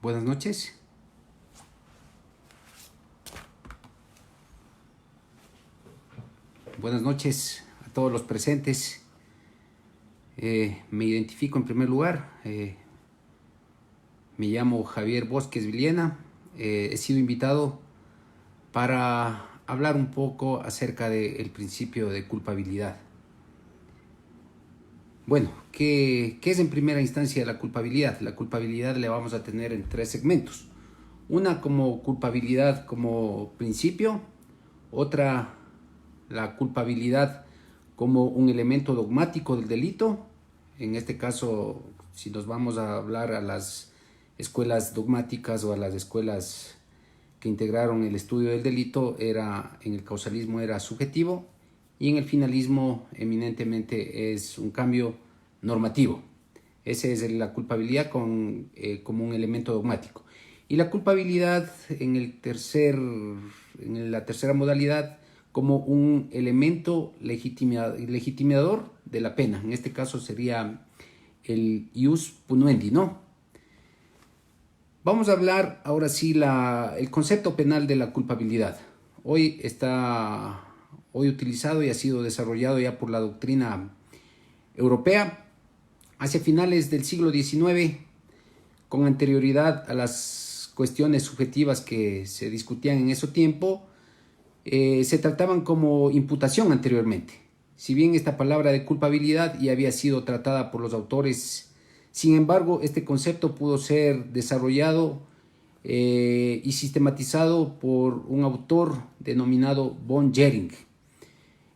Buenas noches. Buenas noches a todos los presentes. Me identifico en primer lugar. Me llamo Javier Bosques Villena. He sido invitado para hablar un poco acerca del principio de culpabilidad. Bueno, ¿qué es en primera instancia la culpabilidad? La culpabilidad la vamos a tener en tres segmentos. Una como culpabilidad como principio, otra la culpabilidad como un elemento dogmático del delito. En este caso, si nos vamos a hablar a las escuelas dogmáticas o a las escuelas que integraron el estudio del delito, en el causalismo era subjetivo y en el finalismo eminentemente es un cambio normativo. Esa es la culpabilidad como un elemento dogmático. Y la culpabilidad en la tercera modalidad como un elemento legitimador de la pena. En este caso sería el ius puniendi, ¿no? Vamos a hablar ahora sí el concepto penal de la culpabilidad. Hoy utilizado y ha sido desarrollado ya por la doctrina europea hacia finales del siglo XIX, con anterioridad a las cuestiones subjetivas que se discutían en ese tiempo. Se trataban como imputación anteriormente. Si bien esta palabra de culpabilidad ya había sido tratada por los autores, sin embargo, este concepto pudo ser desarrollado y sistematizado por un autor denominado von Jhering.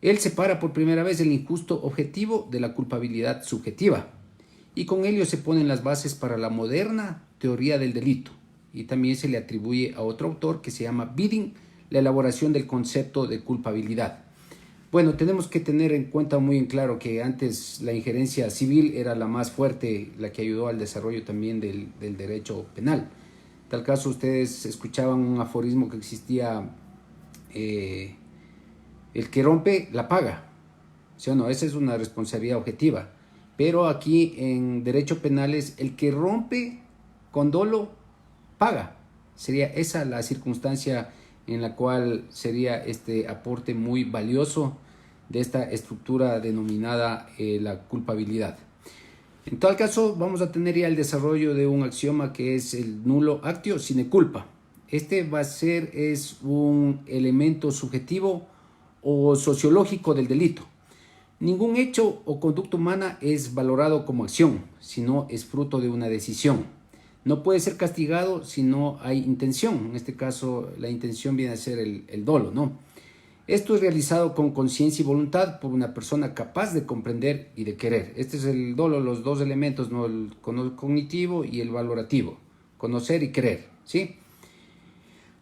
Él separa por primera vez el injusto objetivo de la culpabilidad subjetiva y con ello se ponen las bases para la moderna teoría del delito. Y también se le atribuye a otro autor que se llama Bidding la elaboración del concepto de culpabilidad. Bueno, tenemos que tener en cuenta muy en claro que antes la injerencia civil era la más fuerte, la que ayudó al desarrollo también del derecho penal. En tal caso, ustedes escuchaban un aforismo que existía, el que rompe, la paga. ¿Sí o no? Esa es una responsabilidad objetiva. Pero aquí en derecho penal es el que rompe con dolo, paga. Sería esa la circunstancia en la cual sería este aporte muy valioso de esta estructura denominada la culpabilidad. En tal caso, vamos a tener ya el desarrollo de un axioma que es el nullo actio sine culpa. Este es un elemento subjetivo o sociológico del delito. Ningún hecho o conducta humana es valorado como acción, sino es fruto de una decisión. No puede ser castigado si no hay intención. En este caso, la intención viene a ser el dolo, ¿no? Esto es realizado con conciencia y voluntad por una persona capaz de comprender y de querer. Este es el dolo, los dos elementos, ¿no? El cognitivo y el valorativo. Conocer y querer, ¿sí?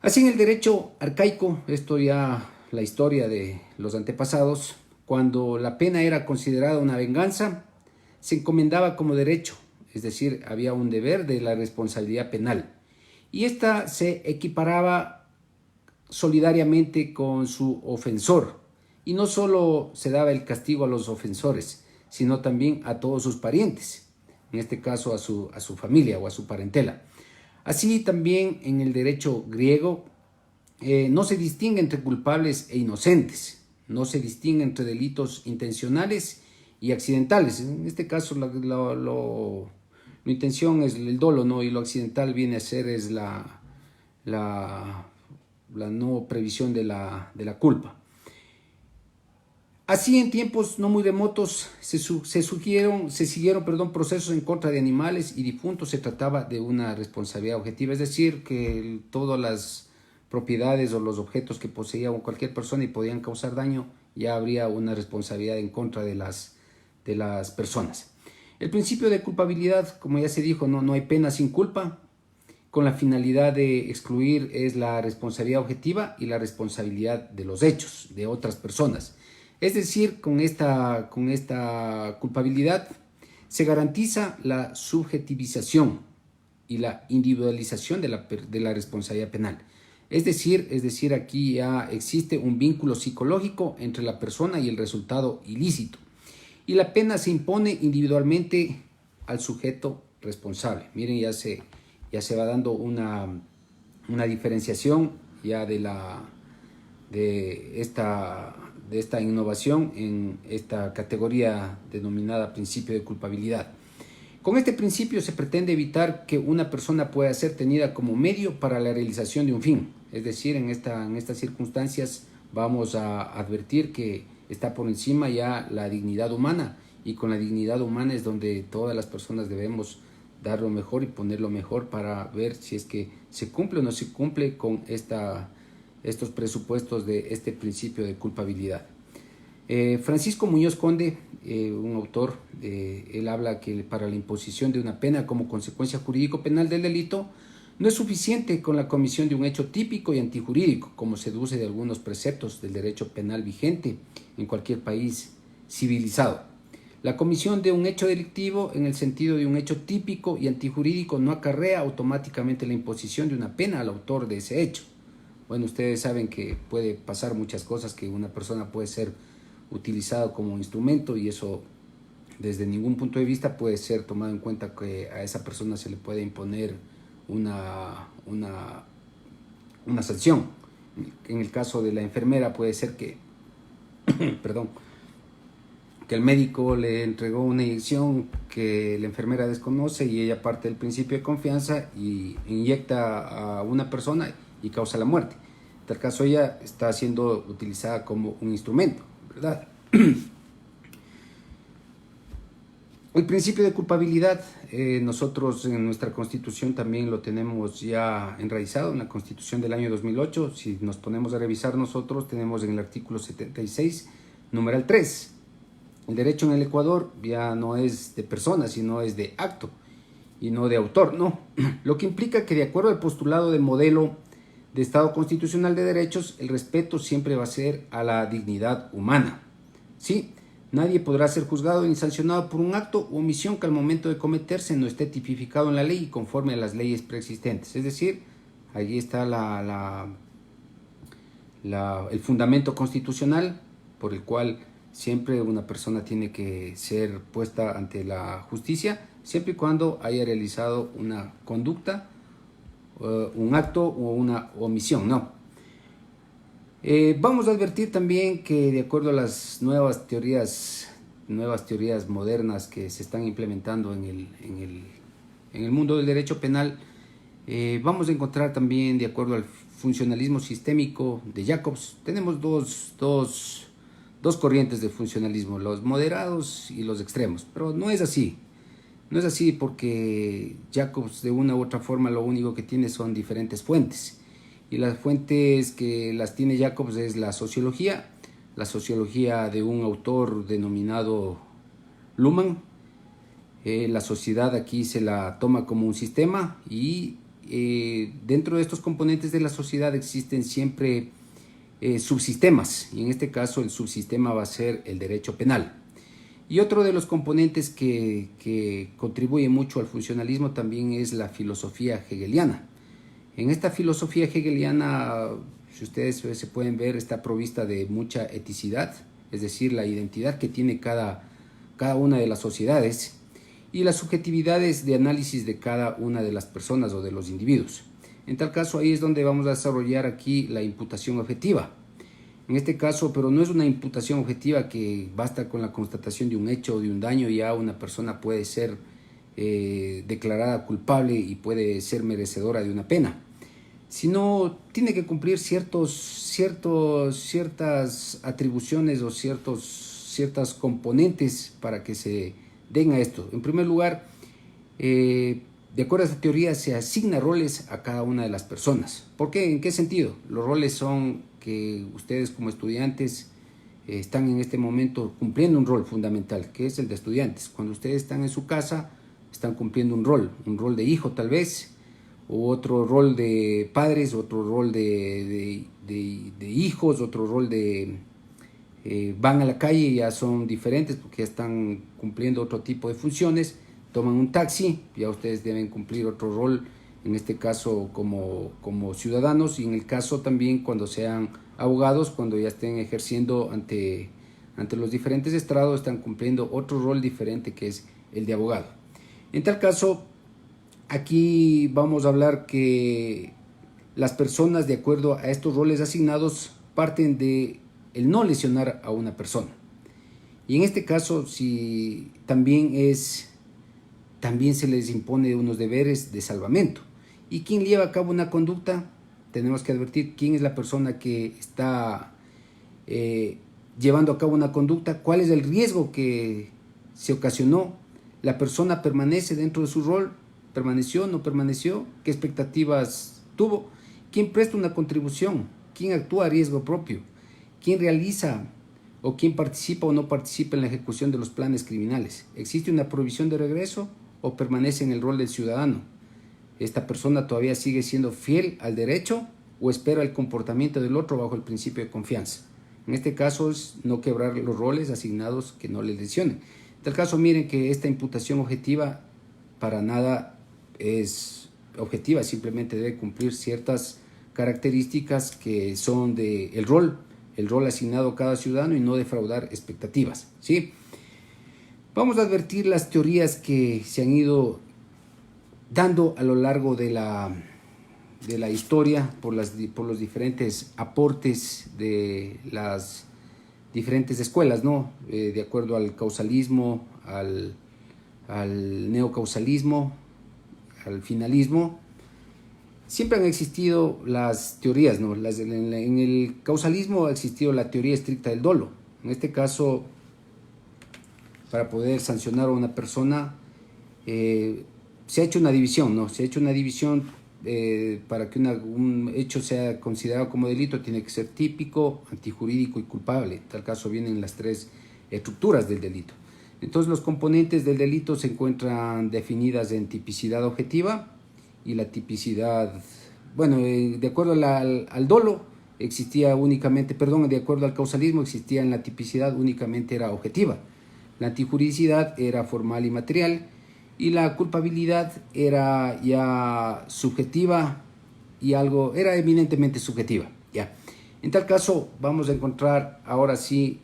Así en el derecho arcaico, esto ya la historia de los antepasados, cuando la pena era considerada una venganza, se encomendaba como derecho, es decir, había un deber de la responsabilidad penal. Y esta se equiparaba solidariamente con su ofensor. Y no solo se daba el castigo a los ofensores, sino también a todos sus parientes, en este caso a su familia o a su parentela. Así también en el derecho griego no se distingue entre culpables e inocentes, no se distingue entre delitos intencionales y accidentales. En este caso la intención es el dolo, ¿no? Y lo accidental viene a ser es la no previsión de la culpa. Así en tiempos no muy remotos se siguieron procesos en contra de animales y difuntos. Se trataba de una responsabilidad objetiva, es decir, que todas las propiedades o los objetos que poseía cualquier persona y podían causar daño, ya habría una responsabilidad en contra de las personas. El principio de culpabilidad, como ya se dijo, no hay pena sin culpa, con la finalidad de excluir es la responsabilidad objetiva y la responsabilidad de los hechos de otras personas. Es decir, con esta culpabilidad se garantiza la subjetivización y la individualización de la responsabilidad penal. Es decir, aquí ya existe un vínculo psicológico entre la persona y el resultado ilícito. Y la pena se impone individualmente al sujeto responsable. Miren, ya se ya se va dando una diferenciación ya de esta innovación en esta categoría denominada principio de culpabilidad. Con este principio se pretende evitar que una persona pueda ser tenida como medio para la realización de un fin. Es decir, en estas circunstancias vamos a advertir que está por encima ya la dignidad humana, y con la dignidad humana es donde todas las personas debemos dar lo mejor y poner lo mejor para ver si es que se cumple o no se cumple con estos presupuestos de este principio de culpabilidad. Francisco Muñoz Conde, un autor, él habla que para la imposición de una pena como consecuencia jurídico-penal del delito no es suficiente con la comisión de un hecho típico y antijurídico, como se deduce de algunos preceptos del derecho penal vigente en cualquier país civilizado. La comisión de un hecho delictivo en el sentido de un hecho típico y antijurídico no acarrea automáticamente la imposición de una pena al autor de ese hecho. Bueno, ustedes saben que puede pasar muchas cosas, que una persona puede ser utilizada como instrumento, y eso desde ningún punto de vista puede ser tomado en cuenta que a esa persona se le puede imponer una sanción. En el caso de la enfermera puede ser que perdón, que el médico le entregó una inyección que la enfermera desconoce y ella parte del principio de confianza y inyecta a una persona y causa la muerte. En tal caso ella está siendo utilizada como un instrumento, ¿verdad? El principio de culpabilidad, nosotros en nuestra Constitución también lo tenemos ya enraizado, en la Constitución del año 2008. Si nos ponemos a revisar, nosotros tenemos en el artículo 76, numeral 3, el derecho en el Ecuador ya no es de persona, sino es de acto y no de autor, ¿no? Lo que implica que, de acuerdo al postulado de modelo de Estado constitucional de derechos, el respeto siempre va a ser a la dignidad humana, ¿sí? Nadie podrá ser juzgado ni sancionado por un acto u omisión que al momento de cometerse no esté tipificado en la ley y conforme a las leyes preexistentes. Es decir, allí está el fundamento constitucional por el cual siempre una persona tiene que ser puesta ante la justicia, siempre y cuando haya realizado una conducta, un acto o una omisión, ¿no? Vamos a advertir también que, de acuerdo a las nuevas teorías modernas que se están implementando en el mundo del derecho penal, vamos a encontrar también, de acuerdo al funcionalismo sistémico de Jacobs, tenemos dos corrientes de funcionalismo, los moderados y los extremos, pero no es así. No es así porque Jacobs, de una u otra forma, lo único que tiene son diferentes fuentes. Y las fuentes que las tiene Jacobs es la sociología de un autor denominado Luhmann. La sociedad aquí se la toma como un sistema y dentro de estos componentes de la sociedad existen siempre subsistemas, y en este caso el subsistema va a ser el derecho penal. Y otro de los componentes que contribuye mucho al funcionalismo también es la filosofía hegeliana. En esta filosofía hegeliana, si ustedes se pueden ver, está provista de mucha eticidad, es decir, la identidad que tiene cada una de las sociedades y las subjetividades de análisis de cada una de las personas o de los individuos. En tal caso, ahí es donde vamos a desarrollar aquí la imputación objetiva. En este caso, pero no es una imputación objetiva que basta con la constatación de un hecho o de un daño y ya una persona puede ser declarada culpable y puede ser merecedora de una pena, sino tiene que cumplir ciertas atribuciones o ciertas componentes para que se den a esto. En primer lugar, de acuerdo a esta teoría, se asigna roles a cada una de las personas. ¿Por qué? ¿En qué sentido? Los roles son que ustedes como estudiantes están en este momento cumpliendo un rol fundamental, que es el de estudiantes. Cuando ustedes están en su casa, están cumpliendo un rol de hijo tal vez, o otro rol de padres, otro rol de hijos, otro rol de... van a la calle y ya son diferentes porque ya están cumpliendo otro tipo de funciones. Toman un taxi, ya ustedes deben cumplir otro rol, en este caso como ciudadanos, y en el caso también cuando sean abogados, cuando ya estén ejerciendo ante los diferentes estrados, están cumpliendo otro rol diferente que es el de abogado. En tal caso, Aquí vamos a hablar que las personas, de acuerdo a estos roles asignados, parten de el no lesionar a una persona. Y en este caso, si también se les impone unos deberes de salvamento. ¿Y quién lleva a cabo una conducta? Tenemos que advertir quién es la persona que está llevando a cabo una conducta, cuál es el riesgo que se ocasionó, la persona permanece dentro de su rol, permaneció, no permaneció, qué expectativas tuvo, quién presta una contribución, quién actúa a riesgo propio, quién realiza o quién participa o no participa en la ejecución de los planes criminales. ¿Existe una prohibición de regreso o permanece en el rol del ciudadano? ¿Esta persona todavía sigue siendo fiel al derecho o espera el comportamiento del otro bajo el principio de confianza? En este caso es no quebrar los roles asignados que no le lesionen. En tal caso, miren que esta imputación objetiva para nada es objetiva, simplemente debe cumplir ciertas características que son el rol asignado a cada ciudadano y no defraudar expectativas, ¿sí? Vamos a advertir las teorías que se han ido dando a lo largo de la historia por los diferentes aportes de las diferentes escuelas, ¿no? De acuerdo al causalismo, al neocausalismo, al finalismo. Siempre han existido las teorías, ¿no? En el causalismo ha existido la teoría estricta del dolo. En este caso, para poder sancionar a una persona, se ha hecho una división, ¿no? Se ha hecho una división para que un hecho sea considerado como delito, tiene que ser típico, antijurídico y culpable. En tal caso vienen las tres estructuras del delito. Entonces los componentes del delito se encuentran definidas en tipicidad objetiva y la tipicidad, bueno, de acuerdo al dolo existía únicamente, perdón, de acuerdo al causalismo existía en la tipicidad únicamente era objetiva. La antijuridicidad era formal y material, y la culpabilidad era ya subjetiva y era eminentemente subjetiva. Ya. En tal caso, vamos a encontrar ahora sí,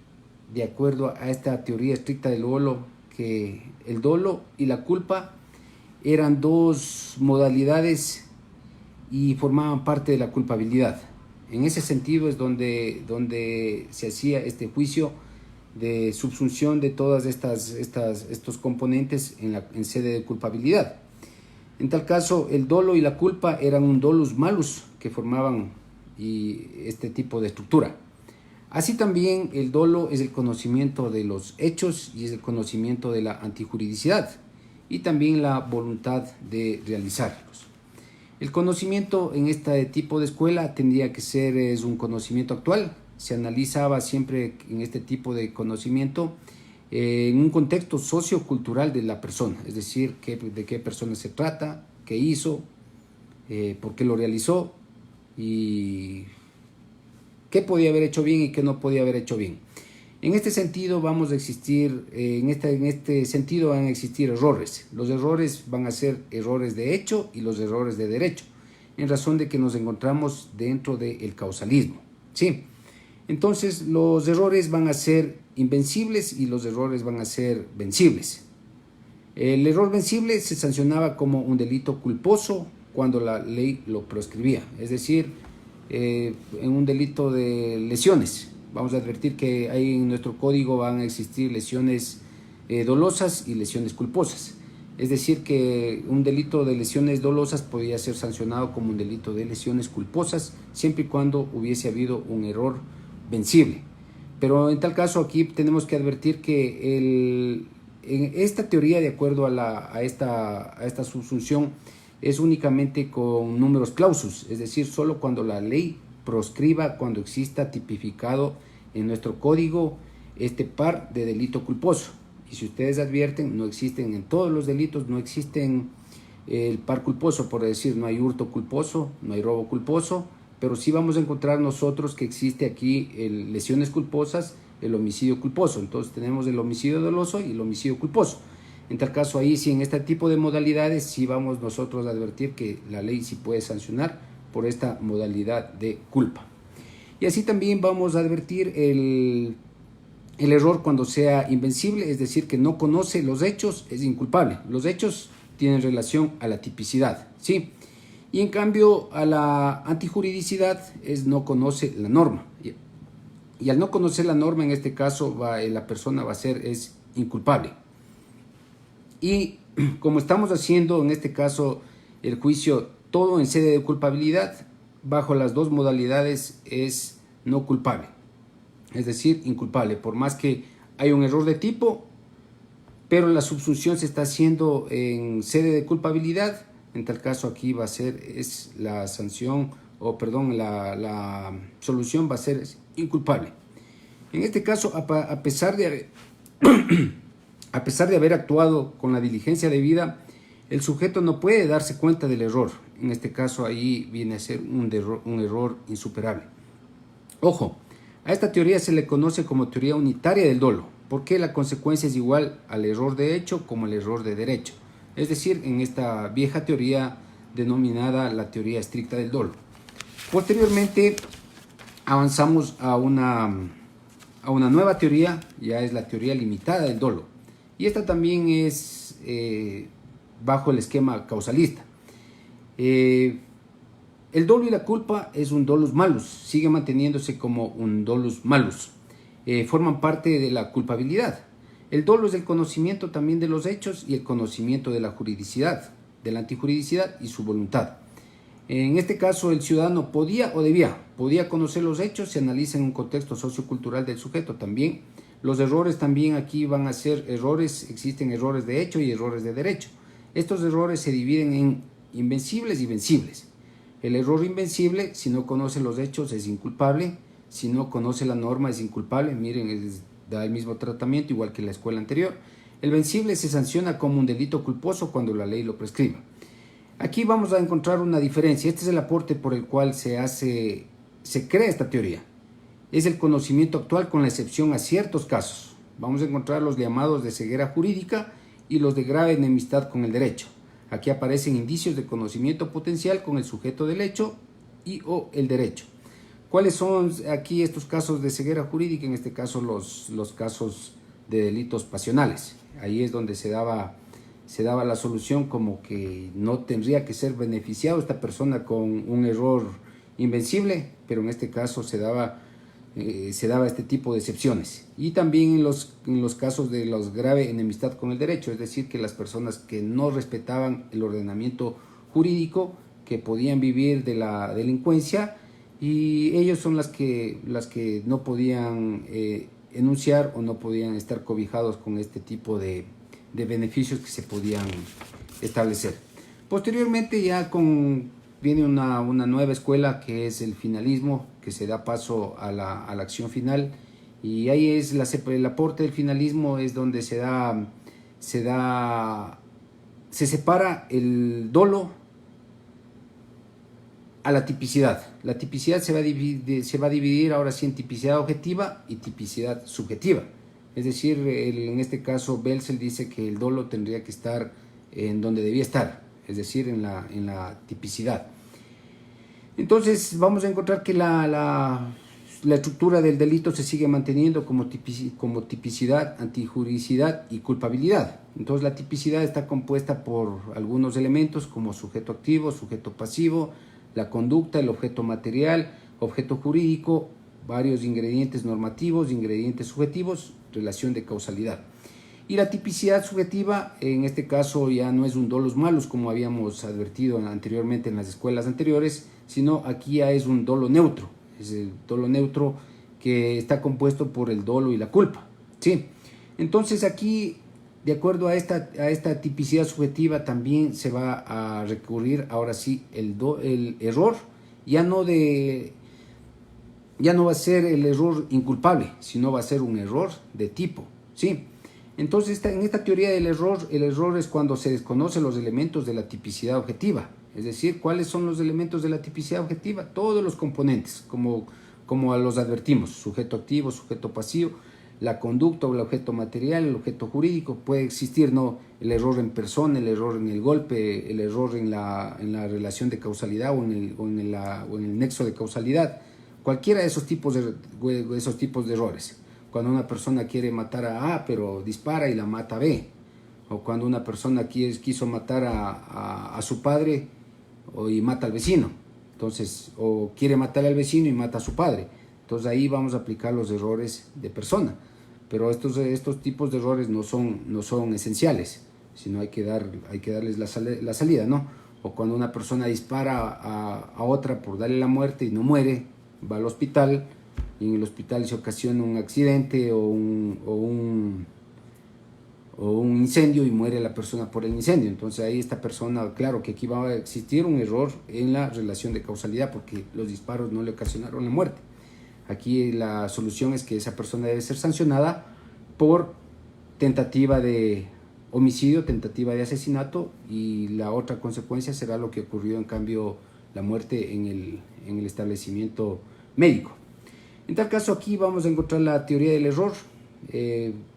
de acuerdo a esta teoría estricta del dolo, que el dolo y la culpa eran dos modalidades y formaban parte de la culpabilidad. En ese sentido es donde se hacía este juicio de subsunción de todas estos componentes en sede de culpabilidad. En tal caso, el dolo y la culpa eran un dolus malus que formaban este tipo de estructura. Así también el dolo es el conocimiento de los hechos y es el conocimiento de la antijuridicidad y también la voluntad de realizarlos. El conocimiento en este tipo de escuela tendría que ser un conocimiento actual. Se analizaba siempre en este tipo de conocimiento en un contexto sociocultural de la persona, es decir, de qué persona se trata, qué hizo, por qué lo realizó y qué podía haber hecho bien y qué no podía haber hecho bien. En este sentido vamos a existir, en este sentido van a existir errores. Los errores van a ser errores de hecho y los errores de derecho, en razón de que nos encontramos dentro del causalismo, ¿sí? Entonces los errores van a ser invencibles y los errores van a ser vencibles. El error vencible se sancionaba como un delito culposo cuando la ley lo proscribía, es decir, en un delito de lesiones. Vamos a advertir que ahí en nuestro código van a existir lesiones dolosas y lesiones culposas. Es decir, que un delito de lesiones dolosas podía ser sancionado como un delito de lesiones culposas, siempre y cuando hubiese habido un error vencible. Pero en tal caso aquí tenemos que advertir que en esta teoría, de acuerdo a esta subsunción, es únicamente con números clausus, es decir, solo cuando la ley proscriba, cuando exista tipificado en nuestro código este par de delito culposo. Y si ustedes advierten, no existen en todos los delitos, no existen el par culposo, por decir, no hay hurto culposo, no hay robo culposo, pero sí vamos a encontrar nosotros que existe aquí lesiones culposas, el homicidio culposo. Entonces tenemos el homicidio doloso y el homicidio culposo. En tal caso, ahí sí, en este tipo de modalidades, sí vamos nosotros a advertir que la ley sí puede sancionar por esta modalidad de culpa. Y así también vamos a advertir el error cuando sea invencible, es decir, que no conoce los hechos, es inculpable. Los hechos tienen relación a la tipicidad, ¿sí? Y en cambio a la antijuridicidad es no conoce la norma. Y al no conocer la norma, en este caso, la persona va a ser es inculpable. Y como estamos haciendo en este caso el juicio todo en sede de culpabilidad, bajo las dos modalidades es no culpable, es decir, inculpable, por más que hay un error de tipo, pero la subsunción se está haciendo en sede de culpabilidad. En tal caso aquí va a ser es la sanción, o perdón, la solución va a ser inculpable. En este caso, a pesar de haber actuado con la diligencia debida, el sujeto no puede darse cuenta del error. En este caso ahí viene a ser un error insuperable. Ojo, a esta teoría se le conoce como teoría unitaria del dolo, porque la consecuencia es igual al error de hecho como al error de derecho. Es decir, en esta vieja teoría denominada la teoría estricta del dolo. Posteriormente avanzamos a una nueva teoría, ya es la teoría limitada del dolo. Y esta también es bajo el esquema causalista. El dolo y la culpa es un dolus malus, sigue manteniéndose como un dolus malus. Forman parte de la culpabilidad. El dolo es el conocimiento también de los hechos y el conocimiento de la juridicidad, de la antijuridicidad y su voluntad. En este caso, el ciudadano podía conocer los hechos, se analiza en un contexto sociocultural del sujeto también. Los errores también aquí van a ser errores, existen errores de hecho y errores de derecho. Estos errores se dividen en invencibles y vencibles. El error invencible, si no conoce los hechos, es inculpable. Si no conoce la norma, es inculpable. Miren, da el mismo tratamiento, igual que la escuela anterior. El vencible se sanciona como un delito culposo cuando la ley lo prescriba. Aquí vamos a encontrar una diferencia. Este es el aporte por el cual se crea esta teoría. Es el conocimiento actual con la excepción a ciertos casos. Vamos a encontrar los llamados de ceguera jurídica y los de grave enemistad con el derecho. Aquí aparecen indicios de conocimiento potencial con el sujeto del hecho y o el derecho. ¿Cuáles son aquí estos casos de ceguera jurídica? En este caso los casos de delitos pasionales. Ahí es donde se daba la solución como que no tendría que ser beneficiado esta persona con un error invencible, pero en este caso se daba este tipo de excepciones. Y también en los casos de la grave enemistad con el derecho, es decir, que las personas que no respetaban el ordenamiento jurídico, que podían vivir de la delincuencia, y ellos son las que no podían enunciar o no podían estar cobijados con este tipo de beneficios que se podían establecer. Posteriormente ya viene una nueva escuela que es el finalismo, que se da paso a la acción final, y ahí es el aporte del finalismo, es donde se separa el dolo a la tipicidad. La tipicidad se va a dividir ahora sí en tipicidad objetiva y tipicidad subjetiva. Es decir, en este caso Belzel dice que el dolo tendría que estar en donde debía estar, es decir, en la tipicidad. Entonces vamos a encontrar que la estructura del delito se sigue manteniendo como tipicidad, antijuridicidad y culpabilidad. Entonces la tipicidad está compuesta por algunos elementos como sujeto activo, sujeto pasivo, la conducta, el objeto material, objeto jurídico, varios ingredientes normativos, ingredientes subjetivos, relación de causalidad. Y la tipicidad subjetiva, en este caso ya no es un dolus malus como habíamos advertido anteriormente en las escuelas anteriores, sino aquí ya es un dolo neutro. Es el dolo neutro que está compuesto por el dolo y la culpa. ¿Sí? Entonces aquí, de acuerdo a esta tipicidad subjetiva, también se va a recurrir ahora sí el error, ya no va a ser el error inculpable, sino va a ser un error de tipo. ¿Sí? Entonces, en esta teoría del error, el error es cuando se desconocen los elementos de la tipicidad objetiva. Es decir, ¿cuáles son los elementos de la tipicidad objetiva? Todos los componentes, como los advertimos, sujeto activo, sujeto pasivo, la conducta o el objeto material, el objeto jurídico. Puede existir ¿no? el error en persona, el error en el golpe, el error en la relación de causalidad o en el nexo de causalidad. Cualquiera de esos tipos de errores. Cuando una persona quiere matar a A, pero dispara y la mata a B. o cuando una persona quiso matar a su padre y mata al vecino, entonces, o quiere matar al vecino y mata a su padre. Entonces ahí vamos a aplicar los errores de persona, pero estos tipos de errores no son esenciales, sino hay que darles la salida, ¿no? O cuando una persona dispara a otra por darle la muerte y no muere, va al hospital y en el hospital se ocasiona un accidente o un incendio y muere la persona por el incendio. Entonces ahí esta persona, claro que aquí va a existir un error en la relación de causalidad porque los disparos no le ocasionaron la muerte. Aquí la solución es que esa persona debe ser sancionada por tentativa de homicidio, tentativa de asesinato, y la otra consecuencia será lo que ocurrió en cambio la muerte en el establecimiento médico. En tal caso aquí vamos a encontrar la teoría del error.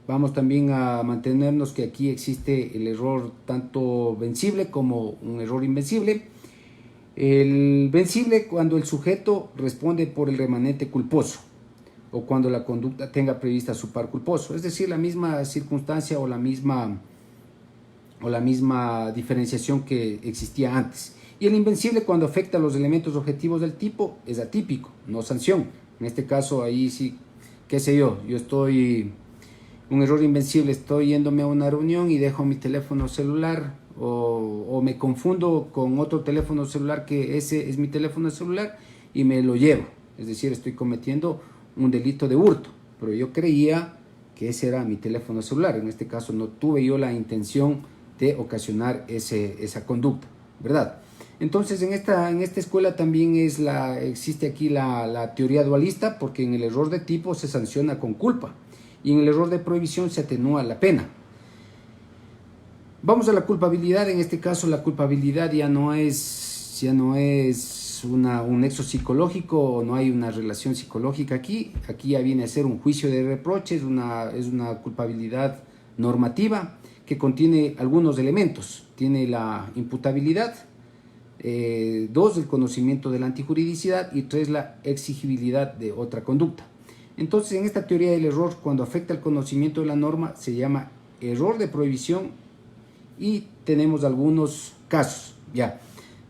Vamos también a mantenernos que aquí existe el error tanto vencible como un error invencible. El vencible cuando el sujeto responde por el remanente culposo o cuando la conducta tenga prevista su par culposo, es decir, la misma circunstancia o la misma diferenciación que existía antes. Y el invencible cuando afecta los elementos objetivos del tipo es atípico, no sanción. En este caso ahí sí, qué sé yo estoy, un error invencible, estoy yéndome a una reunión y dejo mi teléfono celular o me confundo con otro teléfono celular que ese es mi teléfono celular y me lo llevo. Es decir, estoy cometiendo un delito de hurto, pero yo creía que ese era mi teléfono celular. En este caso no tuve yo la intención de ocasionar esa conducta, ¿verdad? Entonces en esta escuela también existe aquí la teoría dualista, porque en el error de tipo se sanciona con culpa y en el error de prohibición se atenúa la pena. Vamos a la culpabilidad. En este caso la culpabilidad ya no es un nexo psicológico, o no hay una relación psicológica aquí ya viene a ser un juicio de reproche, es una culpabilidad normativa que contiene algunos elementos. Tiene la imputabilidad, 2, el conocimiento de la antijuridicidad, y 3, la exigibilidad de otra conducta. Entonces en esta teoría del error, cuando afecta el conocimiento de la norma, se llama error de prohibición y tenemos algunos casos. Ya.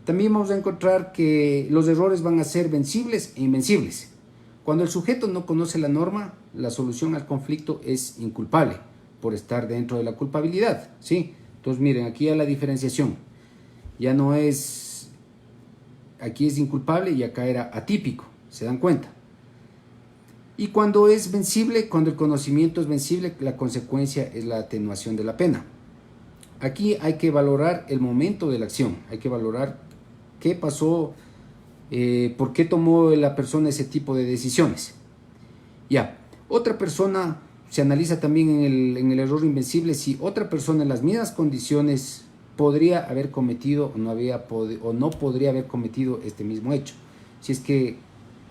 También vamos a encontrar que los errores van a ser vencibles e invencibles. Cuando el sujeto no conoce la norma, la solución al conflicto es inculpable por estar dentro de la culpabilidad, ¿sí? Entonces miren, aquí ya la diferenciación. Ya no es, aquí es inculpable y acá era atípico, ¿se dan cuenta? Y cuando es vencible, cuando el conocimiento es vencible, la consecuencia es la atenuación de la pena. Aquí hay que valorar el momento de la acción, hay que valorar qué pasó, por qué tomó la persona ese tipo de decisiones. Ya, otra persona, se analiza también en el error invencible si otra persona en las mismas condiciones podría haber cometido o no podría haber cometido este mismo hecho. Si es que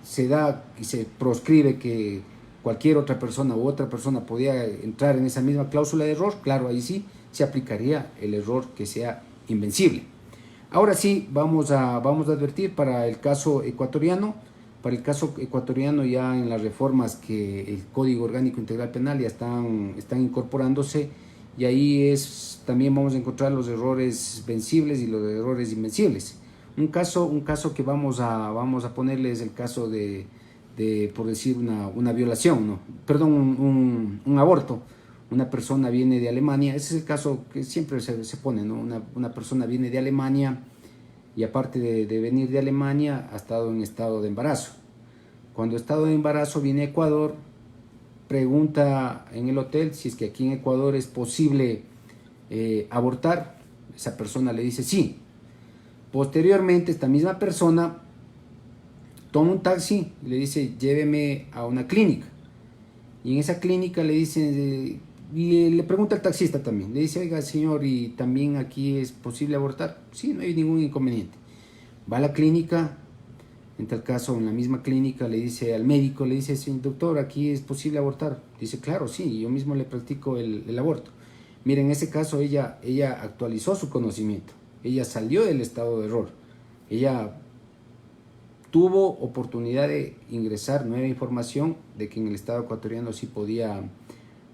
se da y se proscribe que cualquier otra persona u otra persona podía entrar en esa misma cláusula de error, claro, ahí sí se aplicaría el error que sea invencible. Ahora sí, vamos a advertir para el caso ecuatoriano. Para el caso ecuatoriano, ya en las reformas que el Código Orgánico Integral Penal ya están incorporándose, y ahí también vamos a encontrar los errores vencibles y los errores invencibles. Un caso que vamos a ponerle es el caso de por decir, una violación, ¿no? Perdón, un aborto. Una persona viene de Alemania, ese es el caso que siempre se pone, ¿no? Una persona viene de Alemania y aparte de venir de Alemania ha estado en estado de embarazo. Cuando estado de embarazo viene a Ecuador, pregunta en el hotel si es que aquí en Ecuador es posible abortar. Esa persona le dice sí. Posteriormente esta misma persona toma un taxi y le dice lléveme a una clínica, y en esa clínica le dicen y le pregunta al taxista también, le dice oiga señor, ¿y también aquí es posible abortar? Sí, no hay ningún inconveniente. Va a la clínica, en tal caso en la misma clínica le dice al médico, le dice sí, doctor, ¿aquí es posible abortar? Dice claro, sí, yo mismo le practico el aborto. Miren, en ese caso ella actualizó su conocimiento, ella salió del estado de error, ella tuvo oportunidad de ingresar nueva información de que en el estado ecuatoriano sí podía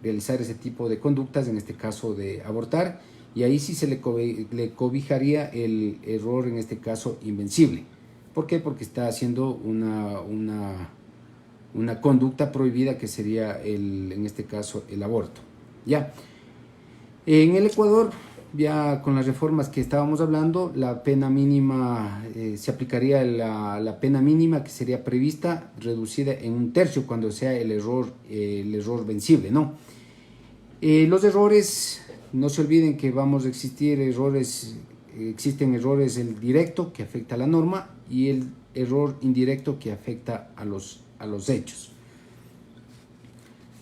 realizar ese tipo de conductas, en este caso de abortar, y ahí sí se le cobijaría el error, en este caso, invencible. ¿Por qué? Porque está haciendo una conducta prohibida, que sería, en este caso, el aborto. Ya. En el Ecuador, ya con las reformas que estábamos hablando, la pena mínima, se aplicaría la pena mínima que sería prevista, reducida en 1/3 cuando sea el error vencible, ¿no? Los errores, no se olviden que vamos a existir errores, existen errores, el directo que afecta a la norma y el error indirecto que afecta a los hechos.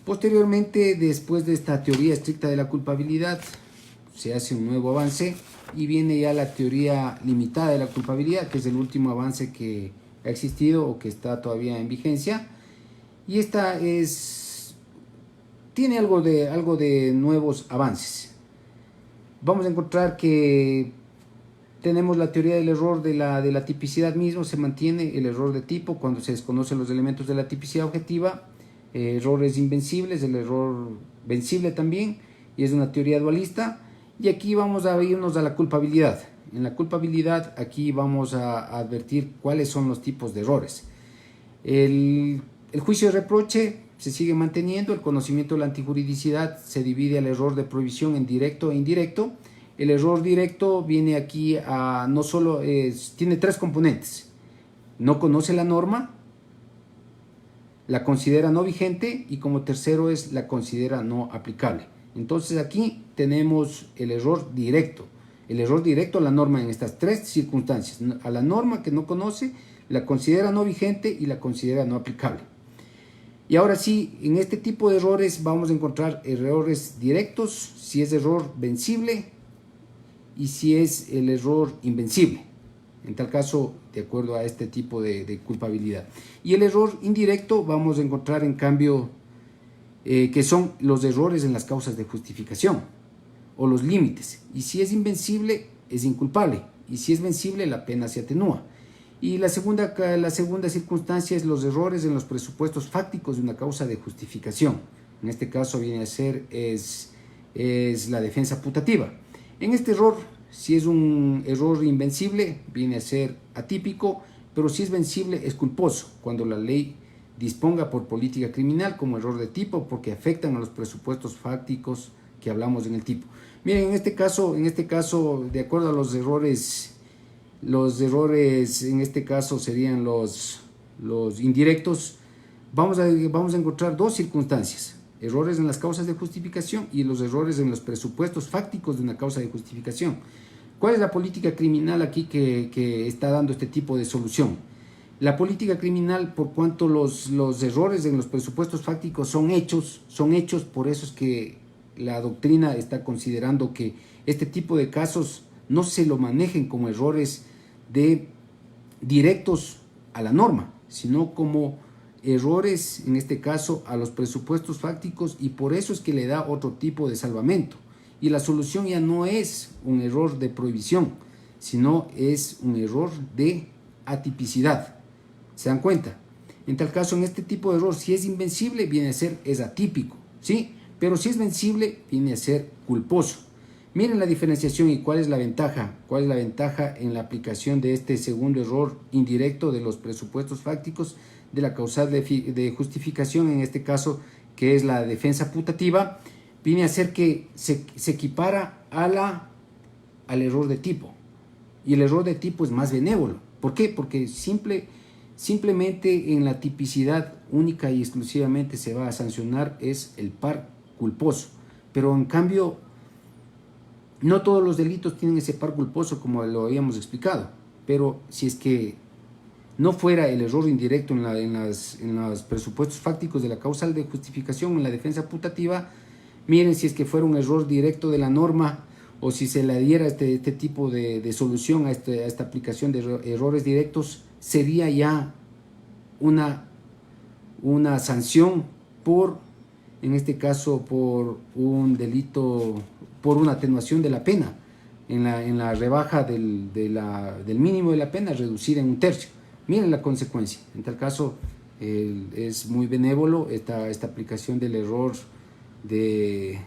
Posteriormente, después de esta teoría estricta de la culpabilidad, se hace un nuevo avance y viene ya la teoría limitada de la culpabilidad, que es el último avance que ha existido o que está todavía en vigencia, y esta tiene algo de nuevos avances. Vamos a encontrar que tenemos la teoría del error de la tipicidad mismo, se mantiene el error de tipo cuando se desconocen los elementos de la tipicidad objetiva, errores invencibles, el error vencible también, y es una teoría dualista. Y aquí vamos a irnos a la culpabilidad. En la culpabilidad, aquí vamos a advertir cuáles son los tipos de errores. El juicio de reproche se sigue manteniendo, el conocimiento de la antijuridicidad se divide al error de prohibición en directo e indirecto. El error directo viene aquí a no solo, tiene 3 componentes: no conoce la norma, la considera no vigente y como tercero es la considera no aplicable. Entonces aquí tenemos el error directo a la norma en estas 3 circunstancias: a la norma que no conoce, la considera no vigente y la considera no aplicable. Y ahora sí, en este tipo de errores vamos a encontrar errores directos, si es error vencible y si es el error invencible, en tal caso, de acuerdo a este tipo de culpabilidad. Y el error indirecto vamos a encontrar, en cambio, que son los errores en las causas de justificación o los límites. Y si es invencible, es inculpable. Y si es vencible, la pena se atenúa. Y la segunda circunstancia es los errores en los presupuestos fácticos de una causa de justificación. En este caso viene a ser es la defensa putativa. En este error, si es un error invencible, viene a ser atípico, pero si es vencible, es culposo, cuando la ley disponga por política criminal como error de tipo, porque afectan a los presupuestos fácticos que hablamos en el tipo. Miren, en este caso, de acuerdo a los errores en este caso serían los indirectos. Vamos a encontrar 2 circunstancias: errores en las causas de justificación y los errores en los presupuestos fácticos de una causa de justificación. ¿Cuál es la política criminal aquí que está dando este tipo de solución? La política criminal, por cuanto los errores en los presupuestos fácticos son hechos, por eso es que la doctrina está considerando que este tipo de casos no se lo manejen como errores directos a la norma, sino como errores, en este caso, a los presupuestos fácticos, y por eso es que le da otro tipo de salvamento. Y la solución ya no es un error de prohibición, sino es un error de atipicidad. ¿Se dan cuenta? En tal caso, en este tipo de error, si es invencible, viene a ser atípico, ¿sí? Pero si es vencible, viene a ser culposo. Miren la diferenciación y cuál es la ventaja. ¿Cuál es la ventaja en la aplicación de este segundo error indirecto de los presupuestos fácticos de la causal de justificación, en este caso, que es la defensa putativa? Viene a ser que se equipara al error de tipo. Y el error de tipo es más benévolo. ¿Por qué? Porque simplemente en la tipicidad única y exclusivamente se va a sancionar es el par culposo. Pero en cambio, no todos los delitos tienen ese par culposo, como lo habíamos explicado. Pero si es que no fuera el error indirecto en los presupuestos fácticos de la causal de justificación, en la defensa putativa, miren, si es que fuera un error directo de la norma, o si se le diera este tipo de solución a esta aplicación de errores directos, sería ya una sanción en este caso, por un delito, por una atenuación de la pena, en la rebaja del mínimo de la pena, reducida en 1/3. Miren la consecuencia. En tal caso, es muy benévolo esta aplicación del error de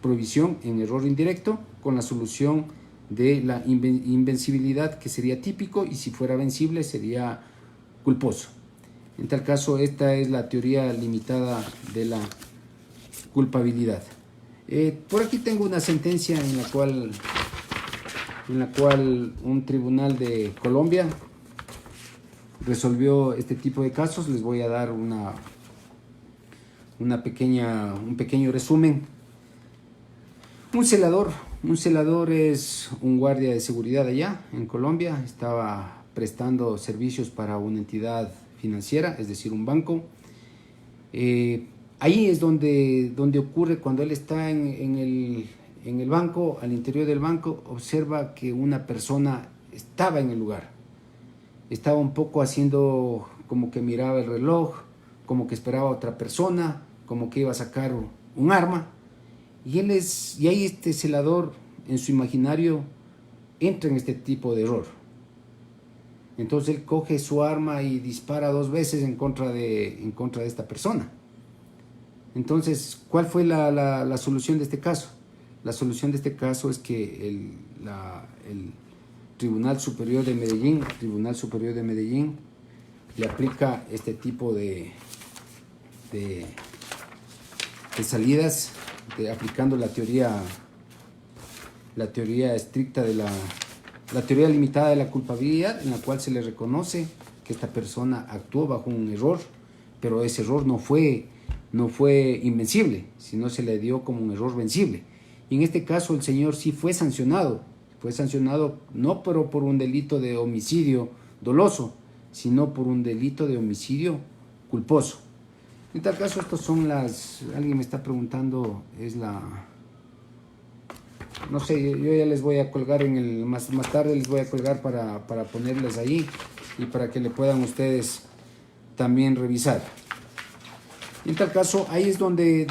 prohibición en error indirecto, con la solución de la invencibilidad, que sería típico, y si fuera vencible sería culposo. En tal caso, esta es la teoría limitada de la culpabilidad. Por aquí tengo una sentencia en la cual un tribunal de Colombia resolvió este tipo de casos. Les voy a dar un pequeño resumen. Un celador es un guardia de seguridad allá en Colombia. Estaba prestando servicios para una entidad financiera, es decir, un banco. Ahí es donde ocurre cuando él está en el banco, al interior del banco, observa que una persona estaba en el lugar. Estaba un poco haciendo como que miraba el reloj, como que esperaba a otra persona, como que iba a sacar un arma. Y ahí este celador, en su imaginario, entra en este tipo de error. Entonces él coge su arma y dispara 2 veces en contra de esta persona. Entonces, ¿cuál fue la solución de este caso? La solución de este caso es que el Tribunal Superior de Medellín le aplica este tipo de salidas, aplicando la teoría estricta de la teoría limitada de la culpabilidad, en la cual se le reconoce que esta persona actuó bajo un error, pero ese error no fue invencible, sino se le dio como un error vencible. Y en este caso el señor sí fue sancionado no por un delito de homicidio doloso, sino por un delito de homicidio culposo. En tal caso, estos son alguien me está preguntando, no sé, yo ya les voy a colgar más tarde les voy a colgar para ponerles ahí y para que le puedan ustedes también revisar. En tal caso, ahí es donde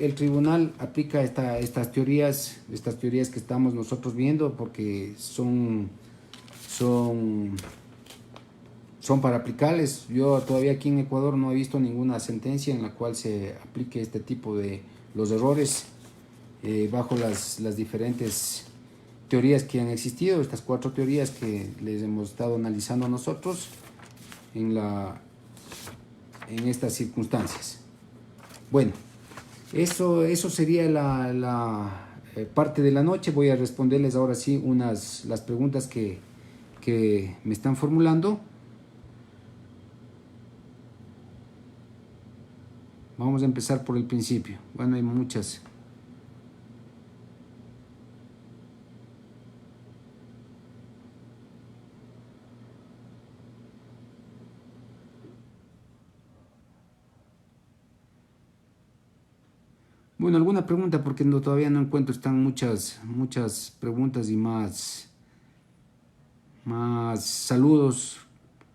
el tribunal aplica estas teorías que estamos nosotros viendo, porque son para aplicarles. Yo todavía aquí en Ecuador no he visto ninguna sentencia en la cual se aplique este tipo de los errores bajo las diferentes teorías que han existido, estas 4 teorías que les hemos estado analizando nosotros en estas circunstancias. Bueno, eso sería la parte de la noche. Voy a responderles ahora sí las preguntas que me están formulando. Vamos a empezar por el principio. Bueno, hay muchas. Bueno, alguna pregunta, porque todavía no encuentro, están muchas preguntas y más saludos.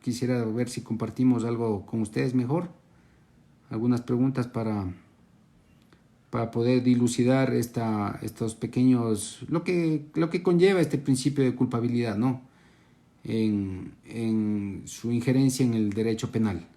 Quisiera ver si compartimos algo con ustedes mejor. Algunas preguntas para poder dilucidar estos pequeños, lo que conlleva este principio de culpabilidad, ¿no? En su injerencia en el derecho penal.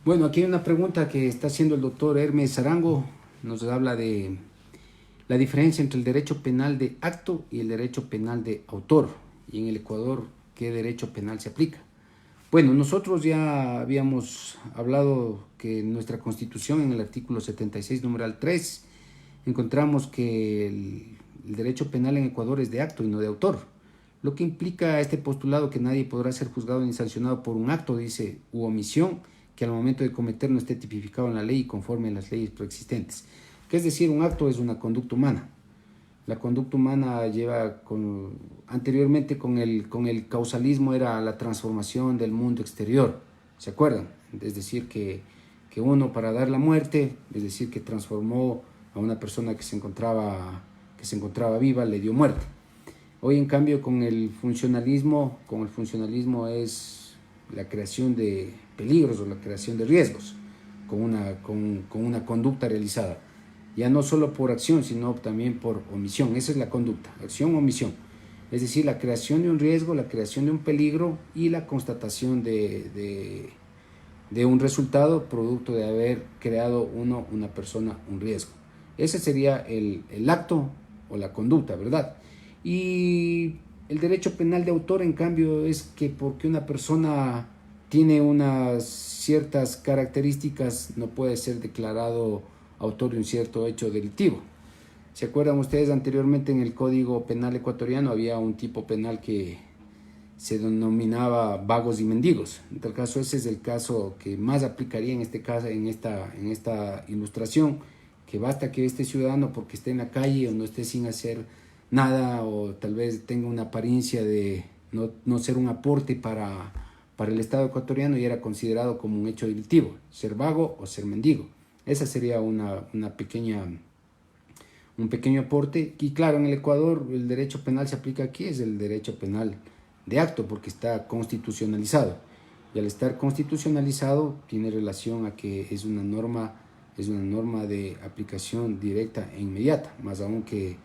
Bueno, aquí hay una pregunta que está haciendo el doctor Hermes Arango. Nos habla de la diferencia entre el derecho penal de acto y el derecho penal de autor. Y en el Ecuador, ¿qué derecho penal se aplica? Bueno, nosotros ya habíamos hablado que en nuestra Constitución, en el artículo 76, numeral 3, encontramos que el derecho penal en Ecuador es de acto y no de autor. Lo que implica este postulado que nadie podrá ser juzgado ni sancionado por un acto, dice, u omisión, que al momento de cometer no esté tipificado en la ley y conforme a las leyes preexistentes. ¿Qué es decir? Un acto es una conducta humana. La conducta humana lleva anteriormente con el causalismo era la transformación del mundo exterior, ¿se acuerdan? Es decir, que uno para dar la muerte, es decir, que transformó a una persona que se encontraba viva, le dio muerte. Hoy en cambio con el funcionalismo es la creación de peligros o la creación de riesgos con una conducta realizada. Ya no solo por acción, sino también por omisión. Esa es la conducta, acción o omisión. Es decir, la creación de un riesgo, la creación de un peligro y la constatación de un resultado producto de haber creado una persona, un riesgo. Ese sería el acto o la conducta, ¿verdad? Y el derecho penal de autor, en cambio, es que porque una persona tiene unas ciertas características, no puede ser declarado autor de un cierto hecho delictivo. ¿Se acuerdan ustedes anteriormente en el Código Penal ecuatoriano había un tipo penal que se denominaba vagos y mendigos? En tal caso, ese es el caso que más aplicaría en este caso, en esta ilustración, que basta que este ciudadano, porque esté en la calle o no esté sin hacer nada, o tal vez tenga una apariencia de no ser un aporte para el Estado ecuatoriano, y era considerado como un hecho delictivo, ser vago o ser mendigo. Esa sería un pequeño aporte. Y claro, en el Ecuador el derecho penal se aplica aquí, es el derecho penal de acto, porque está constitucionalizado. Y al estar constitucionalizado tiene relación a que es una norma de aplicación directa e inmediata, más aún que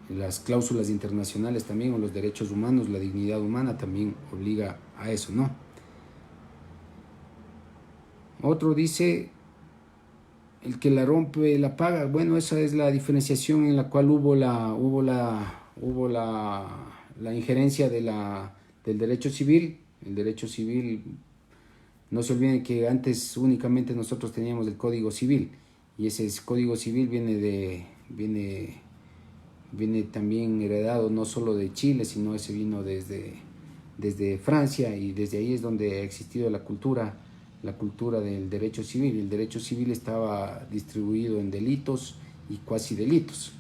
las cláusulas internacionales también, o los derechos humanos, la dignidad humana también obliga a eso, ¿no? Otro dice, el que la rompe la paga. Bueno, esa es la diferenciación en la cual hubo la injerencia del derecho civil. El derecho civil, no se olviden que antes únicamente nosotros teníamos el Código Civil, y ese Código Civil viene también heredado no solo de Chile, sino ese vino desde Francia, y desde ahí es donde ha existido la cultura del derecho civil. El derecho civil estaba distribuido en delitos y cuasi delitos,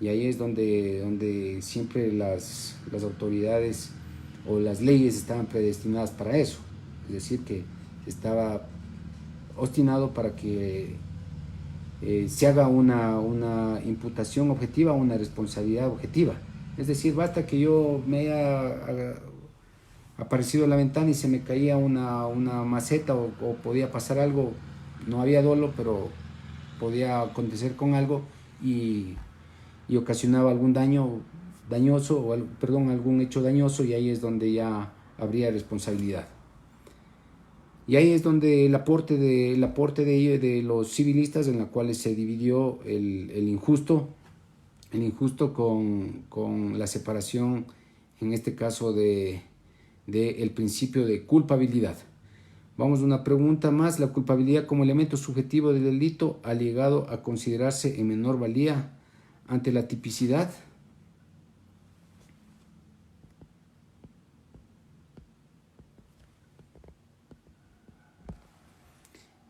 y ahí es donde siempre las autoridades o las leyes estaban predestinadas para eso, es decir, que estaba obstinado para que se haga una imputación objetiva, una responsabilidad objetiva. Es decir, basta que yo me haya aparecido en la ventana y se me caía una maceta, o podía pasar algo, no había dolo, pero podía acontecer con algo, y ocasionaba algún dañoso, o algún hecho dañoso, y ahí es donde ya habría responsabilidad. Y ahí es donde el aporte de los civilistas, en la cual se dividió el injusto con la separación, en este caso el principio de culpabilidad. Vamos a una pregunta más. La culpabilidad como elemento subjetivo del delito ha llegado a considerarse en menor valía ante la tipicidad.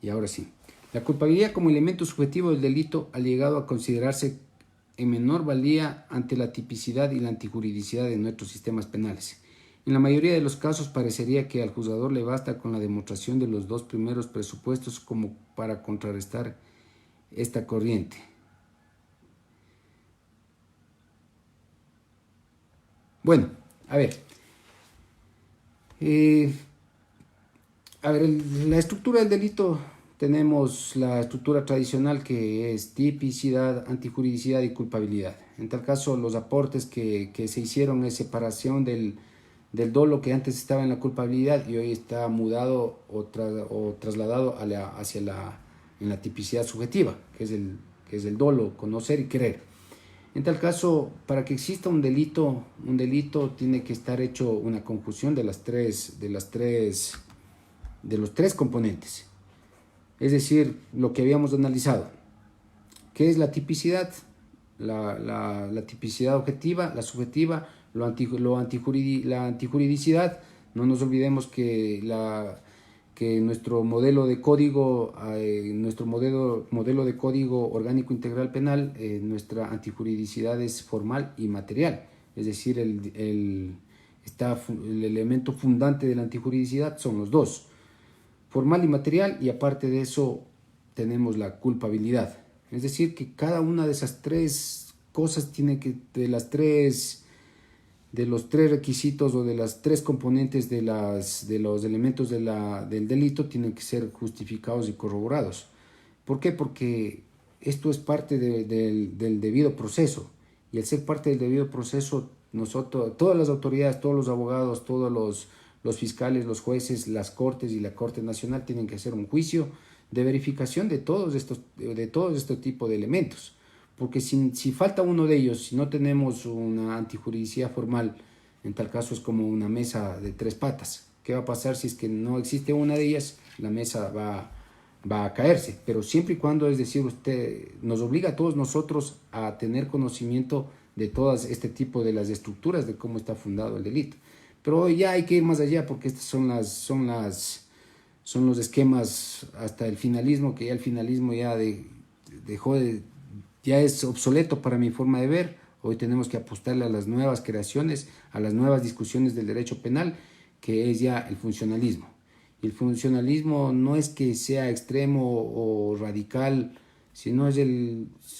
Y ahora sí, la culpabilidad como elemento subjetivo del delito ha llegado a considerarse en menor valía ante la tipicidad y la antijuridicidad de nuestros sistemas penales. En la mayoría de los casos parecería que al juzgador le basta con la demostración de los dos primeros presupuestos como para contrarrestar esta corriente. Bueno, a ver, la estructura del delito, tenemos la estructura tradicional, que es tipicidad, antijuridicidad y culpabilidad. En tal caso, los aportes que se hicieron es separación del dolo, que antes estaba en la culpabilidad y hoy está mudado o trasladado en la tipicidad subjetiva, que es el dolo, conocer y querer. En tal caso, para que exista un delito tiene que estar hecho una conjunción de los tres componentes. Es decir, lo que habíamos analizado. ¿Qué es la tipicidad? La tipicidad objetiva, la subjetiva, la antijuridicidad. No nos olvidemos que porque nuestro modelo de código, nuestro modelo de código orgánico integral penal, nuestra antijuridicidad es formal y material. Es decir, el elemento fundante de la antijuridicidad son los dos, formal y material, y aparte de eso tenemos la culpabilidad. Es decir, que cada una de esas tres cosas tiene que, de los tres requisitos o de las tres componentes de los elementos del delito, tienen que ser justificados y corroborados. ¿Por qué? Porque esto es parte del debido proceso, y al ser parte del debido proceso, nosotros, todas las autoridades, todos los abogados, todos los fiscales, los jueces, las cortes y la Corte Nacional tienen que hacer un juicio de verificación de todos este tipo de elementos. Porque si falta uno de ellos, si no tenemos una antijuridicidad formal, en tal caso es como una mesa de tres patas. ¿Qué va a pasar si es que no existe una de ellas? La mesa va a caerse. Pero siempre y cuando, es decir, usted nos obliga a todos nosotros a tener conocimiento de todas este tipo de las estructuras de cómo está fundado el delito. Pero ya hay que ir más allá, porque estas son los esquemas hasta el finalismo, que ya el finalismo ya ya es obsoleto para mi forma de ver. Hoy tenemos que apostarle a las nuevas creaciones, a las nuevas discusiones del derecho penal, que es ya el funcionalismo. Y el funcionalismo no es que sea extremo o radical, sino es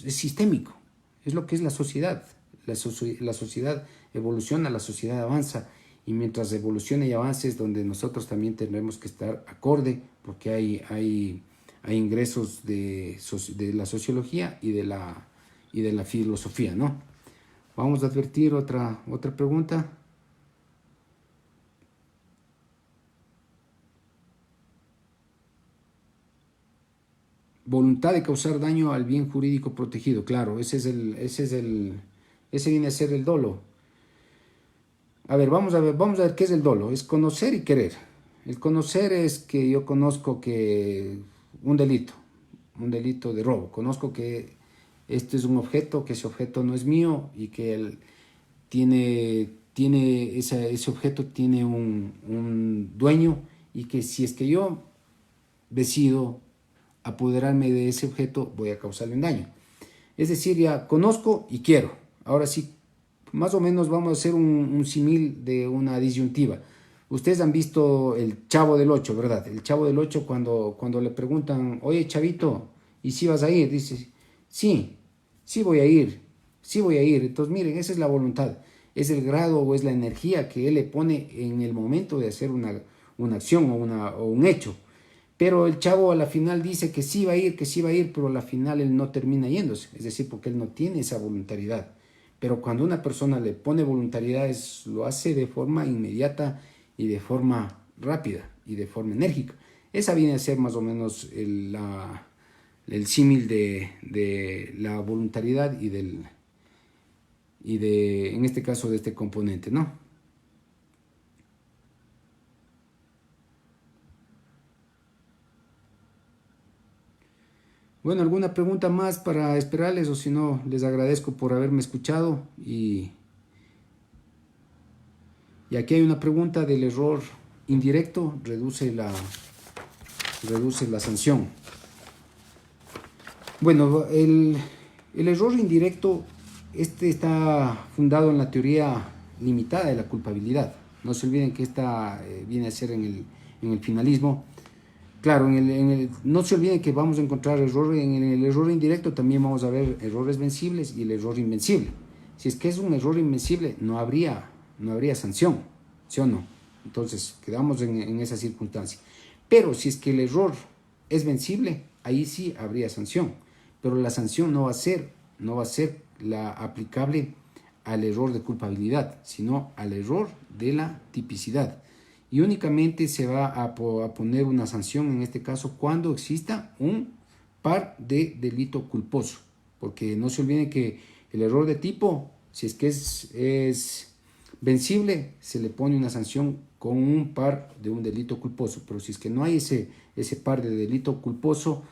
sistémico, es lo que es la sociedad. La sociedad evoluciona, la sociedad avanza, y mientras evolucione y avance es donde nosotros también tendremos que estar acorde, porque hay ingresos de la sociología y de la filosofía, ¿no? Vamos a advertir otra pregunta. Voluntad de causar daño al bien jurídico protegido. Claro, ese viene a ser el dolo. A ver, vamos a ver qué es el dolo. Es conocer y querer. El conocer es que yo conozco que un delito de robo. Conozco que este es un objeto, que ese objeto no es mío, y que él ese objeto tiene un dueño, y que si es que yo decido apoderarme de ese objeto, voy a causarle un daño. Es decir, ya conozco y quiero. Ahora sí, más o menos vamos a hacer un símil de una disyuntiva. Ustedes han visto el Chavo del Ocho, ¿verdad? El Chavo del Ocho, cuando le preguntan, oye, chavito, ¿y si vas a ir? Dice, sí voy a ir, sí voy a ir. Entonces, miren, esa es la voluntad. Es el grado o es la energía que él le pone en el momento de hacer una acción o un hecho. Pero el chavo a la final dice que sí va a ir, pero a la final él no termina yéndose. Es decir, porque él no tiene esa voluntariedad. Pero cuando una persona le pone voluntariedad, lo hace de forma inmediata y de forma rápida y de forma enérgica. Esa viene a ser más o menos el símil de la voluntariedad en este caso, de este componente, ¿no? Bueno, ¿alguna pregunta más para esperarles? O si no, les agradezco por haberme escuchado. Y aquí hay una pregunta del error indirecto, reduce la sanción. Bueno, el error indirecto, está fundado en la teoría limitada de la culpabilidad. No se olviden que esta viene a ser en el finalismo. Claro, no se olviden que vamos a encontrar error en el error indirecto. También vamos a ver errores vencibles y el error invencible. Si es que es un error invencible, no habría sanción, ¿sí o no? Entonces, quedamos en esa circunstancia. Pero si es que el error es vencible, ahí sí habría sanción. Pero la sanción no va a ser la aplicable al error de culpabilidad, sino al error de la tipicidad. Y únicamente se va a poner una sanción en este caso cuando exista un par de delito culposo. Porque no se olviden que el error de tipo, si es que es vencible, se le pone una sanción con un par de un delito culposo. Pero si es que no hay ese par de delito culposo,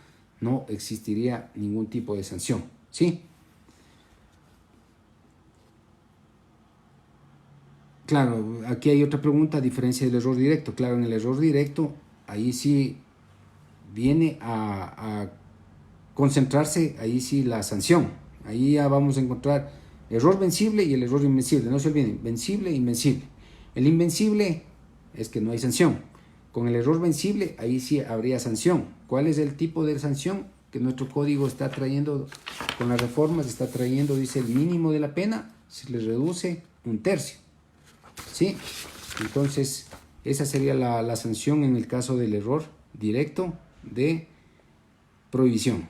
no existiría ningún tipo de sanción, ¿sí? Claro, aquí hay otra pregunta, a diferencia del error directo. Claro, en el error directo ahí sí viene a concentrarse, ahí sí la sanción. Ahí ya vamos a encontrar error vencible y el error invencible. No se olviden, vencible e invencible. El invencible es que no hay sanción. Con el error vencible, ahí sí habría sanción. ¿Cuál es el tipo de sanción que nuestro código está trayendo con las reformas? Está trayendo, dice, el mínimo de la pena se le reduce 1/3. ¿Sí? Entonces, esa sería la sanción en el caso del error directo de prohibición.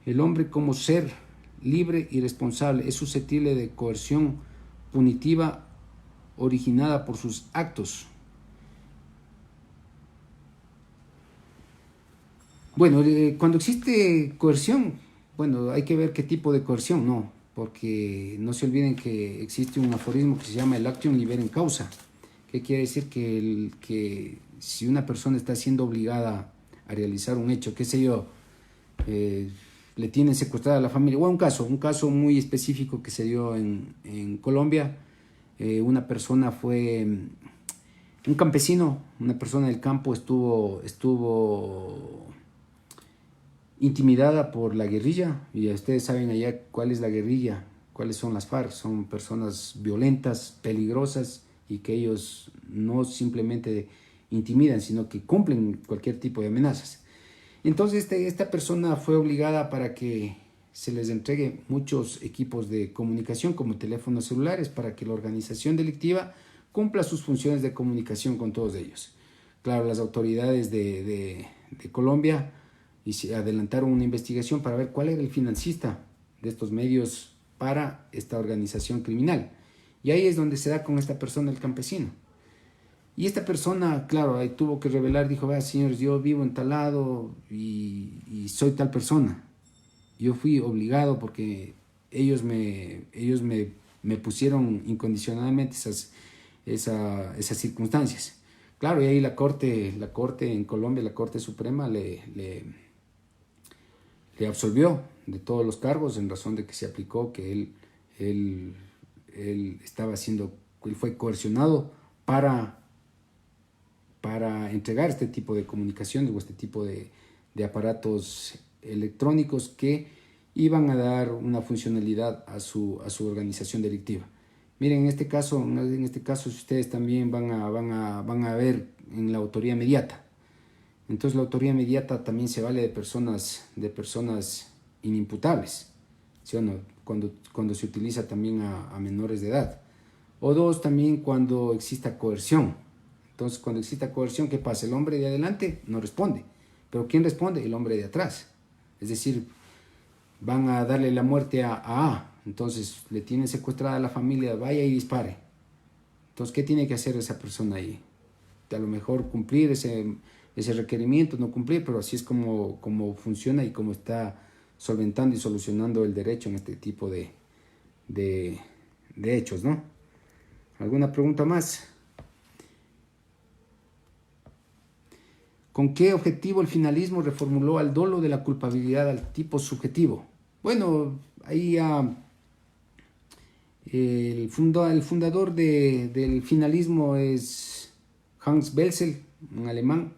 El hombre como ser libre y responsable es susceptible de coerción punitiva originada por sus actos. Bueno, cuando existe coerción, bueno, hay que ver qué tipo de coerción, no, porque no se olviden que existe un aforismo que se llama el actium libera causa, que quiere decir que si una persona está siendo obligada a realizar un hecho, qué sé yo, le tienen secuestrada a la familia, o un caso muy específico que se dio en Colombia, una persona fue, un campesino, una persona del campo estuvo intimidada por la guerrilla, y ustedes saben allá cuál es la guerrilla, cuáles son las FARC, son personas violentas, peligrosas, y que ellos no simplemente intimidan, sino que cumplen cualquier tipo de amenazas. Entonces esta persona fue obligada para que se les entregue muchos equipos de comunicación como teléfonos celulares para que la organización delictiva cumpla sus funciones de comunicación con todos ellos. Claro, las autoridades de Colombia y se adelantaron una investigación para ver cuál era el financista de estos medios para esta organización criminal. Y ahí es donde se da con esta persona, el campesino. Y esta persona, claro, ahí tuvo que revelar, dijo, vea, señores, yo vivo en tal lado y soy tal persona. Yo fui obligado porque ellos me pusieron incondicionalmente esas circunstancias. Claro, y ahí la corte en Colombia, la Corte Suprema le absolvió de todos los cargos en razón de que se aplicó que él estaba siendo, él fue coercionado para entregar este tipo de comunicaciones o este tipo de aparatos electrónicos que iban a dar una funcionalidad a su organización delictiva. Miren, en este caso ustedes también van a ver en la autoría inmediata. Entonces la autoría inmediata también se vale de personas inimputables, ¿sí o no? Cuando se utiliza también a menores de edad. O dos, también cuando exista coerción. Entonces, cuando exista coerción, ¿qué pasa? El hombre de adelante no responde. ¿Pero quién responde? El hombre de atrás. Es decir, van a darle la muerte a A. Entonces, le tienen secuestrada a la familia, vaya y dispare. Entonces, ¿qué tiene que hacer esa persona ahí? A lo mejor cumplir ese requerimiento, no cumplir, pero así es como funciona y como está solventando y solucionando el derecho en este tipo de hechos, ¿no? ¿Alguna pregunta más? ¿Con qué objetivo el finalismo reformuló al dolo de la culpabilidad al tipo subjetivo? Bueno, ahí el fundador del finalismo es Hans Belzel, un alemán.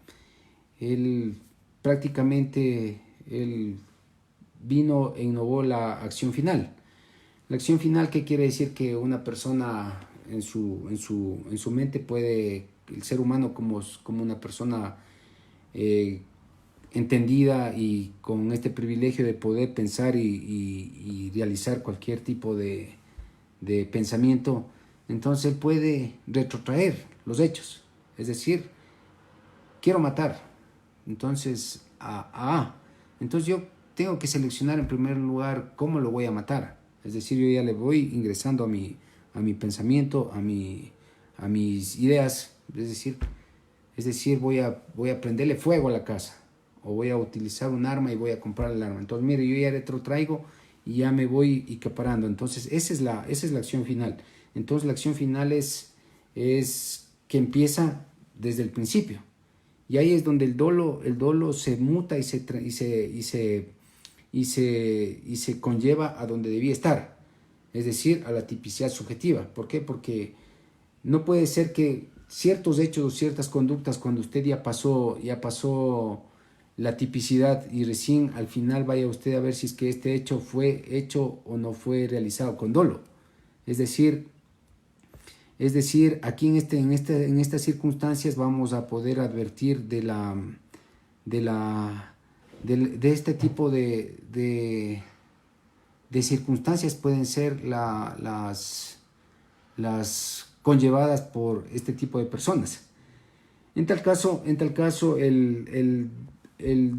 Él prácticamente vino e innovó la acción final. La acción final, ¿qué quiere decir? Que una persona en su mente puede, el ser humano como una persona entendida y con este privilegio de poder pensar y realizar cualquier tipo de pensamiento, entonces él puede retrotraer los hechos. Es decir, quiero matar, entonces entonces yo tengo que seleccionar en primer lugar cómo lo voy a matar. Es decir, yo ya le voy ingresando a mi pensamiento, a mis ideas. Es decir, voy a prenderle fuego a la casa, o voy a utilizar un arma y voy a comprar el arma. Entonces, mire, yo ya retrotraigo y ya me voy acaparando. Entonces, esa es la acción final. Entonces, la acción final es que empieza desde el principio. Y ahí es donde el dolo se muta y se conlleva a donde debía estar, es decir, a la tipicidad subjetiva. ¿Por qué? Porque no puede ser que ciertos hechos, ciertas conductas, cuando usted ya pasó la tipicidad y recién al final vaya usted a ver si es que este hecho fue hecho o no fue realizado con dolo. Es decir, aquí en estas circunstancias vamos a poder advertir de este tipo de circunstancias pueden ser las conllevadas por este tipo de personas. En tal caso el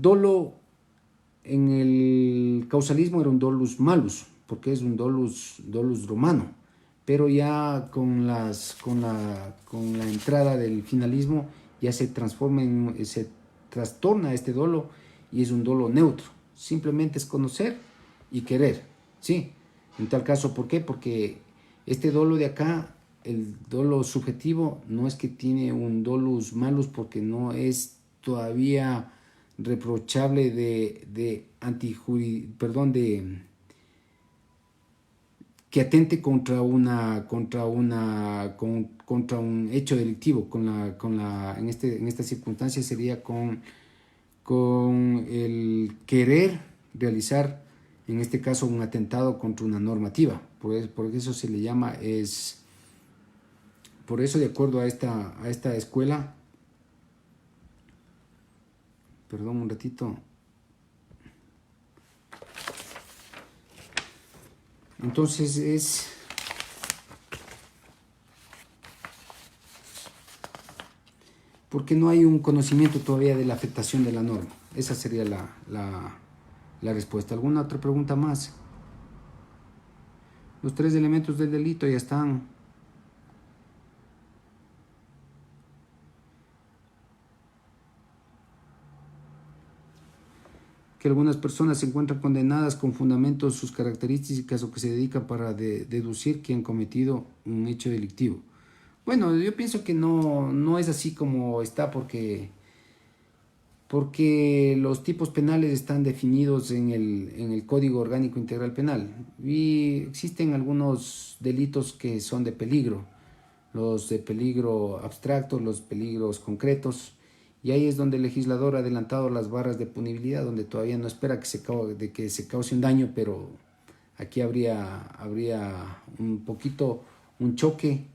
dolo en el causalismo era un dolus malus, porque es un dolus romano, pero ya con la entrada del finalismo ya se trastorna este dolo y es un dolo neutro. Simplemente es conocer y querer, ¿sí? En tal caso, ¿por qué? Porque este dolo de acá, el dolo subjetivo, no es que tiene un dolus malus porque no es todavía reprochable que atente contra un hecho delictivo. En esta circunstancia sería con el querer realizar, en este caso, un atentado contra una normativa. Por eso se le llama, por eso, de acuerdo a esta escuela, perdón un ratito, entonces es porque no hay un conocimiento todavía de la afectación de la norma. Esa sería la respuesta. ¿Alguna otra pregunta más? Los 3 elementos del delito ya están. Que algunas personas se encuentran condenadas con fundamentos sus características o que se dedican para deducir que han cometido un hecho delictivo. Bueno, yo pienso que no es así como está, porque los tipos penales están definidos en el Código Orgánico Integral Penal y existen algunos delitos que son de peligro, los de peligro abstracto, los peligros concretos, y ahí es donde el legislador ha adelantado las barras de punibilidad, donde todavía no espera que se cause un daño, pero aquí habría un poquito un choque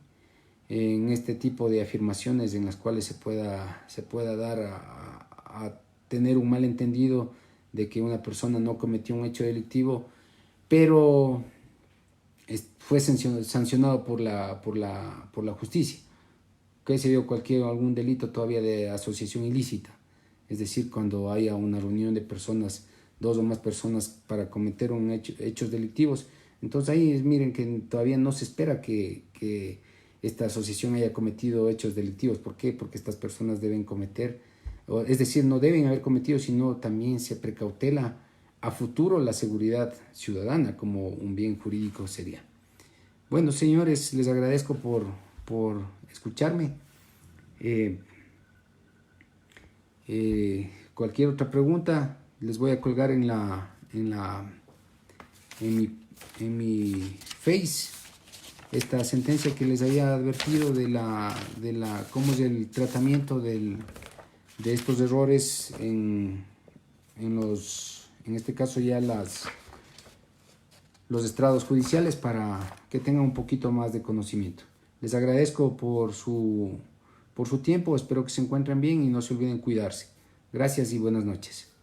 en este tipo de afirmaciones en las cuales se pueda dar a tener un malentendido de que una persona no cometió un hecho delictivo, pero fue sancionado por la justicia, que se dio algún delito todavía de asociación ilícita, es decir, cuando haya una reunión de personas, 2 o más personas para cometer hechos delictivos. Entonces ahí miren que todavía no se espera que esta asociación haya cometido hechos delictivos. ¿Por qué? Porque estas personas deben cometer, es decir, no deben haber cometido, sino también se precautela a futuro la seguridad ciudadana como un bien jurídico sería. Bueno, señores, les agradezco por escucharme. Cualquier otra pregunta les voy a colgar en mi face esta sentencia que les había advertido de cómo es el tratamiento de estos errores en este caso ya los estrados judiciales, para que tengan un poquito más de conocimiento. Les agradezco por su tiempo, espero que se encuentren bien y no se olviden cuidarse. Gracias y buenas noches.